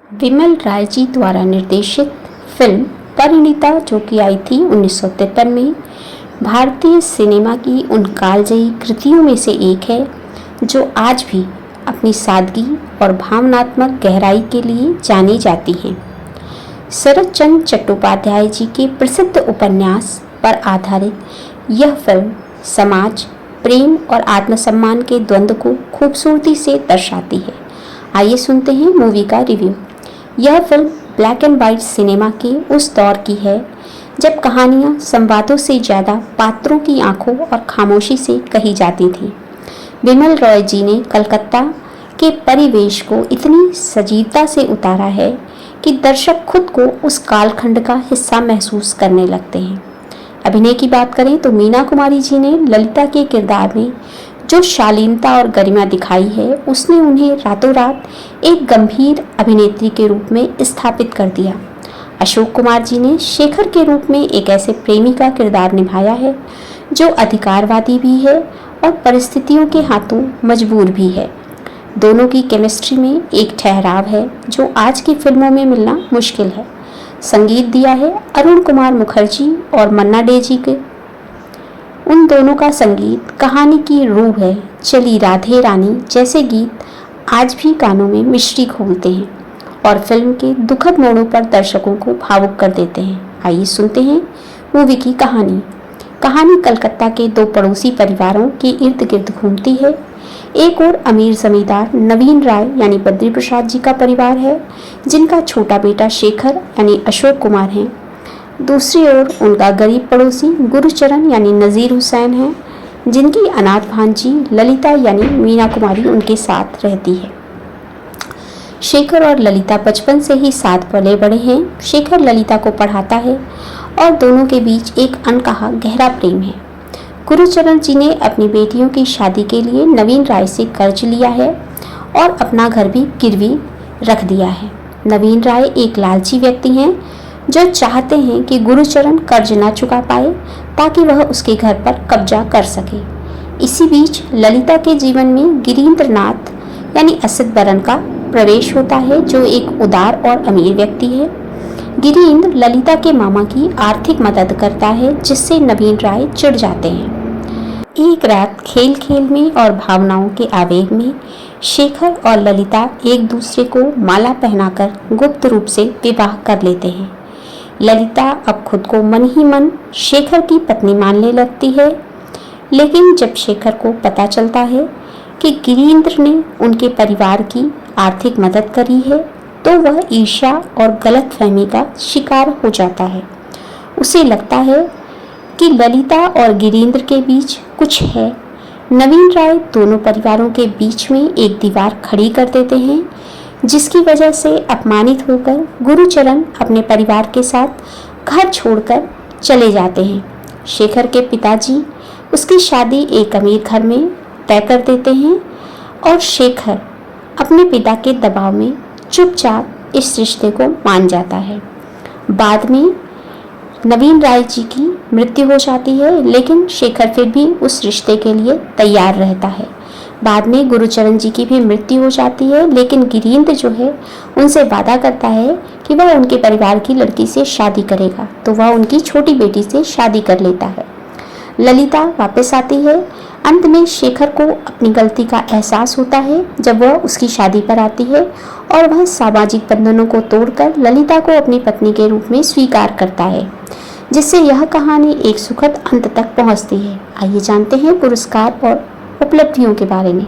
विमल राय जी द्वारा निर्देशित फिल्म परिणीता, जो कि आई थी 1953 में, भारतीय सिनेमा की उन कालजयी कृतियों में से एक है जो आज भी अपनी सादगी और भावनात्मक गहराई के लिए जानी जाती हैं। शरत चंद्र चट्टोपाध्याय जी के प्रसिद्ध उपन्यास पर आधारित यह फिल्म समाज, प्रेम और आत्मसम्मान के द्वंद्व को खूबसूरती से दर्शाती है। आइए सुनते हैं मूवी का रिव्यू। यह film black and white cinema के उस दौर की है जब कहानियाँ संवादों से ज़्यादा पात्रों की आंखों और खामोशी से कही जाती थी। विमल रॉय जी ने कलकत्ता के परिवेश को इतनी सजीवता से उतारा है कि दर्शक खुद को उस कालखंड का हिस्सा महसूस करने लगते हैं। अभिनय की बात करें तो मीना कुमारी जी ने ललिता के किरदार में जो शालीनता और गरिमा दिखाई है, उसने उन्हें रातों रात एक गंभीर अभिनेत्री के रूप में स्थापित कर दिया। अशोक कुमार जी ने शेखर के रूप में एक ऐसे प्रेमी का किरदार निभाया है जो अधिकारवादी भी है और परिस्थितियों के हाथों मजबूर भी है। दोनों की केमिस्ट्री में एक ठहराव है जो आज की फिल्मों में मिलना मुश्किल है। संगीत दिया है अरुण कुमार मुखर्जी और मन्ना डे जी के। उन दोनों का संगीत कहानी की रूह है। चली राधे रानी जैसे गीत आज भी कानों में मिश्री घोलते हैं और फिल्म के दुखद मोड़ों पर दर्शकों को भावुक कर देते हैं। आइए सुनते हैं मूवी की कहानी। कहानी कलकत्ता के दो पड़ोसी परिवारों के इर्द गिर्द घूमती है। एक और अमीर जमींदार नवीन राय यानी बद्री प्रसाद जी का परिवार है, जिनका छोटा बेटा शेखर यानी अशोक कुमार है। दूसरी ओर उनका गरीब पड़ोसी गुरुचरण यानी नज़ीर हुसैन है, जिनकी अनाथ भांजी ललिता यानी मीना कुमारी उनके साथ रहती है। शेखर और ललिता बचपन से ही साथ पले बड़े हैं। शेखर ललिता को पढ़ाता है और दोनों के बीच एक अनकहा गहरा प्रेम है। गुरुचरण जी ने अपनी बेटियों की शादी के लिए नवीन राय से कर्ज लिया है और अपना घर भी गिरवी रख दिया है। नवीन राय एक लालची व्यक्ति हैं जो चाहते हैं कि गुरुचरण कर्ज ना चुका पाए ताकि वह उसके घर पर कब्जा कर सके। इसी बीच ललिता के जीवन में गिरीन्द्रनाथ यानी असद बरन का प्रवेश होता है, जो एक उदार और अमीर व्यक्ति है। गिरीन्द्र ललिता के मामा की आर्थिक मदद करता है, जिससे नवीन राय चिढ़ जाते हैं। एक रात खेल खेल में और भावनाओं के आवेग में शेखर और ललिता एक दूसरे को माला पहनाकर गुप्त रूप से विवाह कर लेते हैं। ललिता अब खुद को मन ही मन शेखर की पत्नी मानने लगती है, लेकिन जब शेखर को पता चलता है कि गिरीन्द्र ने उनके परिवार की आर्थिक मदद करी है, तो वह ईर्ष्या और गलतफहमी का शिकार हो जाता है। उसे लगता है कि ललिता और गिरीन्द्र के बीच कुछ है। नवीन राय दोनों परिवारों के बीच में एक दीवार खड़ी कर देते हैं, जिसकी वजह से अपमानित होकर गुरुचरण अपने परिवार के साथ घर छोड़कर चले जाते हैं। शेखर के पिताजी उसकी शादी एक अमीर घर में तय कर देते हैं और शेखर अपने पिता के दबाव में चुपचाप इस रिश्ते को मान जाता है। बाद में नवीन राय जी की मृत्यु हो जाती है, लेकिन शेखर फिर भी उस रिश्ते के लिए तैयार रहता है। बाद में गुरुचरण जी की भी मृत्यु हो जाती है, लेकिन गिरीन्द्र जो है उनसे वादा करता है कि वह उनके परिवार की लड़की से शादी करेगा, तो वह उनकी छोटी बेटी से शादी कर लेता है। ललिता वापस आती है। अंत में शेखर को अपनी गलती का एहसास होता है जब वह उसकी शादी पर आती है और वह सामाजिक बंधनों को तोड़कर ललिता को अपनी पत्नी के रूप में स्वीकार करता है, जिससे यह कहानी एक सुखद अंत तक पहुंचती है। आइए जानते हैं पुरस्कार और उपलब्धियों के बारे में।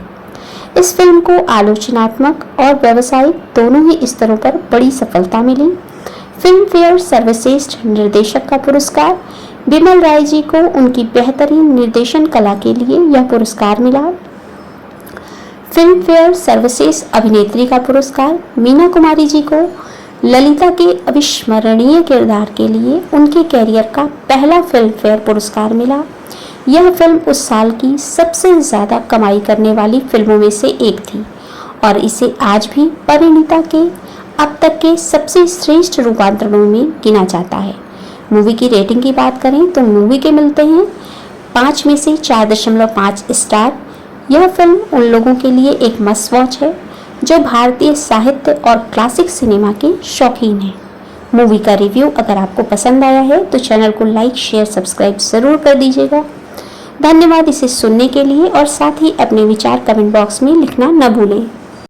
इस फिल्म को आलोचनात्मक और व्यावसायिक दोनों ही स्तरों पर बड़ी सफलता मिली। फिल्म फेयर सर्वश्रेष्ठ निर्देशक का पुरस्कार विमल राय जी को उनकी बेहतरीन निर्देशन कला के लिए यह पुरस्कार मिला। फिल्म फेयर सर्वश्रेष्ठ अभिनेत्री का पुरस्कार मीना कुमारी जी को ललिता के अविस्मरणीय किरदार के लिए उनके कैरियर का पहला फिल्म फेयर पुरस्कार मिला। यह फिल्म उस साल की सबसे ज़्यादा कमाई करने वाली फिल्मों में से एक थी और इसे आज भी परिणीता के अब तक के सबसे श्रेष्ठ रूपांतरणों में गिना जाता है। मूवी की रेटिंग की बात करें तो मूवी के मिलते हैं 5 में से 4.5 स्टार। यह फिल्म उन लोगों के लिए एक मस्ट वॉच है जो भारतीय साहित्य और क्लासिक सिनेमा के शौकीन हैं। मूवी का रिव्यू अगर आपको पसंद आया है तो चैनल को लाइक, शेयर, सब्सक्राइब ज़रूर कर दीजिएगा। धन्यवाद इसे सुनने के लिए और साथ ही अपने विचार कमेंट बॉक्स में लिखना न भूलें।